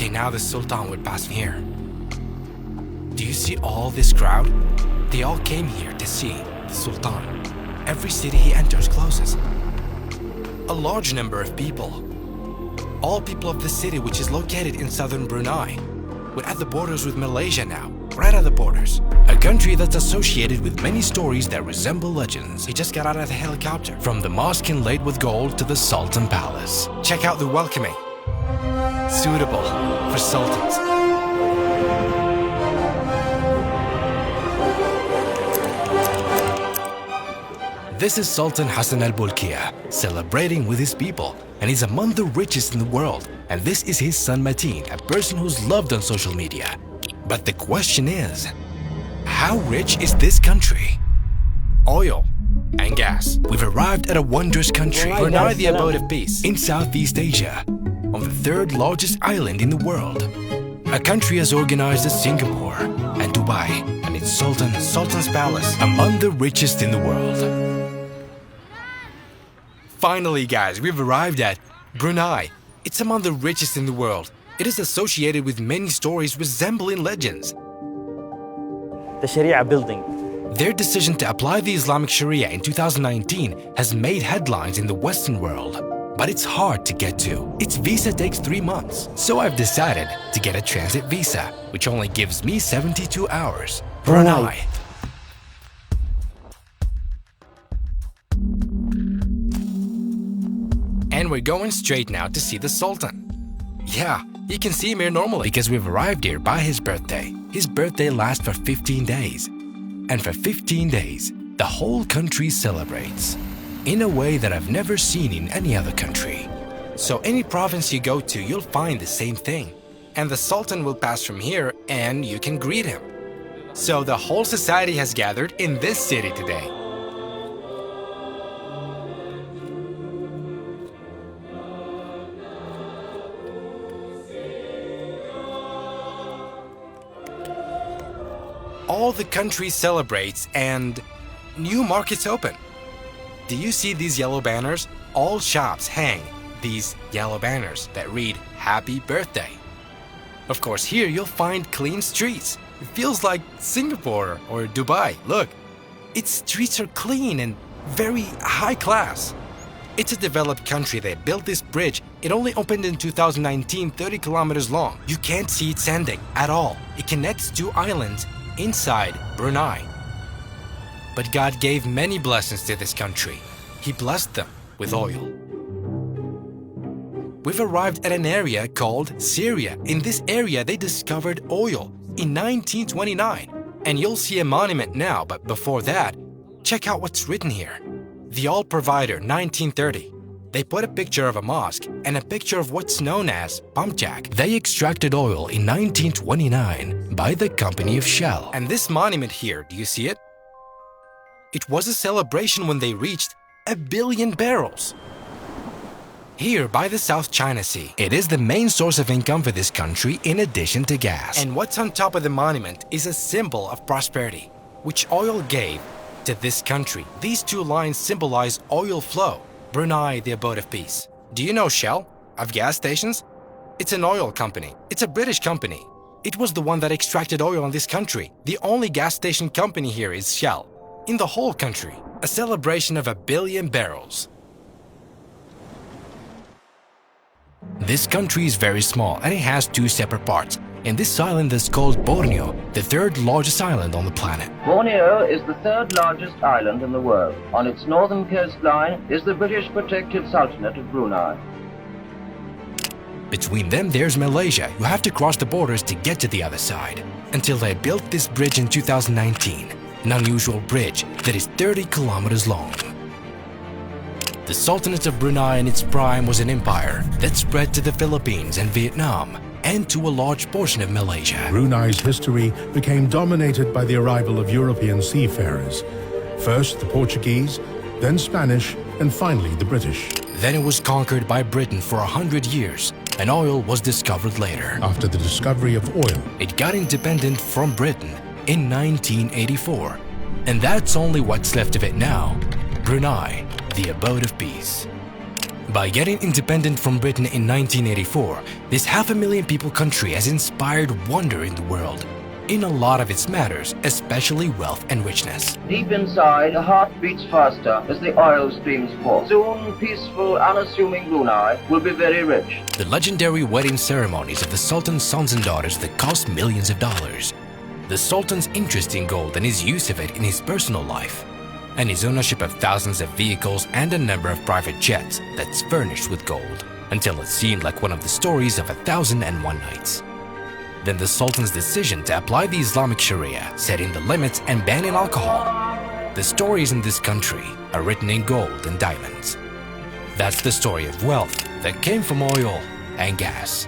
Okay, now the Sultan would pass here. Do you see all this crowd? They all came here to see the Sultan. Every city he enters closes. A large number of people. All people of the city, which is located in southern Brunei. We're at the borders with Malaysia now, right at the borders. A country that's associated with many stories that resemble legends. He just got out of the helicopter. From the mosque inlaid with gold to the Sultan Palace. Check out the welcoming. Suitable for sultans. This is Sultan Hassan al-Bolkiah, celebrating with his people, and he's among the richest in the world. And this is his son Mateen, a person who's loved on social media. But the question is, how rich is this country? Oil and gas. We've arrived at a wondrous country, Brunei, the abode of peace, in Southeast Asia, on the third largest island in the world. A country as organized as Singapore and Dubai, and its Sultan's Palace, among the richest in the world. Finally, guys, we've arrived at Brunei. It's among the richest in the world. It is associated with many stories resembling legends. The Sharia building. Their decision to apply the Islamic Sharia in 2019 has made headlines in the Western world. But it's hard to get to. Its visa takes 3 months. So I've decided to get a transit visa, which only gives me 72 hours. Brunei. And we're going straight now to see the Sultan. Yeah, you can see him here normally because we've arrived here by his birthday. His birthday lasts for 15 days. And for 15 days, the whole country celebrates in a way that I've never seen in any other country. So any province you go to, you'll find the same thing. And the Sultan will pass from here and you can greet him. So the whole society has gathered in this city today. All the country celebrates and new markets open. Do you see these yellow banners? All shops hang these yellow banners that read Happy Birthday. Of course, here you'll find clean streets. It feels like Singapore or Dubai. Look, its streets are clean and very high class. It's a developed country. They built this bridge. It only opened in 2019, 30 kilometers long. You can't see its ending at all. It connects 2 islands inside Brunei. But God gave many blessings to this country. He blessed them with oil. We've arrived at an area called Syria. In this area, they discovered oil in 1929. And you'll see a monument now, but before that, check out what's written here. The Oil Provider, 1930. They put a picture of a mosque and a picture of what's known as pump jack. They extracted oil in 1929 by the company of Shell. And this monument here, do you see it? It was a celebration when they reached 1 billion barrels. Here by the South China Sea, it is the main source of income for this country in addition to gas. And what's on top of the monument is a symbol of prosperity, which oil gave to this country. These 2 lines symbolize oil flow. Brunei, the abode of peace. Do you know Shell of gas stations? It's an oil company. It's a British company. It was the one that extracted oil in this country. The only gas station company here is Shell. In the whole country, a celebration of 1 billion barrels. This country is very small and it has 2 separate parts. In this island that's called Borneo, the 3rd largest island on the planet. Borneo is the 3rd largest island in the world. On its northern coastline is the British protected Sultanate of Brunei. Between them, there's Malaysia. You have to cross the borders to get to the other side. Until they built this bridge in 2019, an unusual bridge that is 30 kilometers long. The Sultanate of Brunei in its prime was an empire that spread to the Philippines and Vietnam, and to a large portion of Malaysia. Brunei's history became dominated by the arrival of European seafarers. First the Portuguese, then Spanish, and finally the British. Then it was conquered by Britain for 100 years, and oil was discovered later. After the discovery of oil, it got independent from Britain in 1984. And that's only what's left of it now. Brunei, the abode of peace. By getting independent from Britain in 1984, this 500,000 people country has inspired wonder in the world, in a lot of its matters, especially wealth and richness. Deep inside, the heart beats faster as the oil streams forth. Soon, peaceful, unassuming Brunei will be very rich. The legendary wedding ceremonies of the Sultan's sons and daughters that cost millions of dollars. The Sultan's interest in gold and his use of it in his personal life. And his ownership of thousands of vehicles and a number of private jets that's furnished with gold, until it seemed like one of the stories of 1001 Nights. Then the Sultan's decision to apply the Islamic Sharia, setting the limits and banning alcohol. The stories in this country are written in gold and diamonds. That's the story of wealth that came from oil and gas.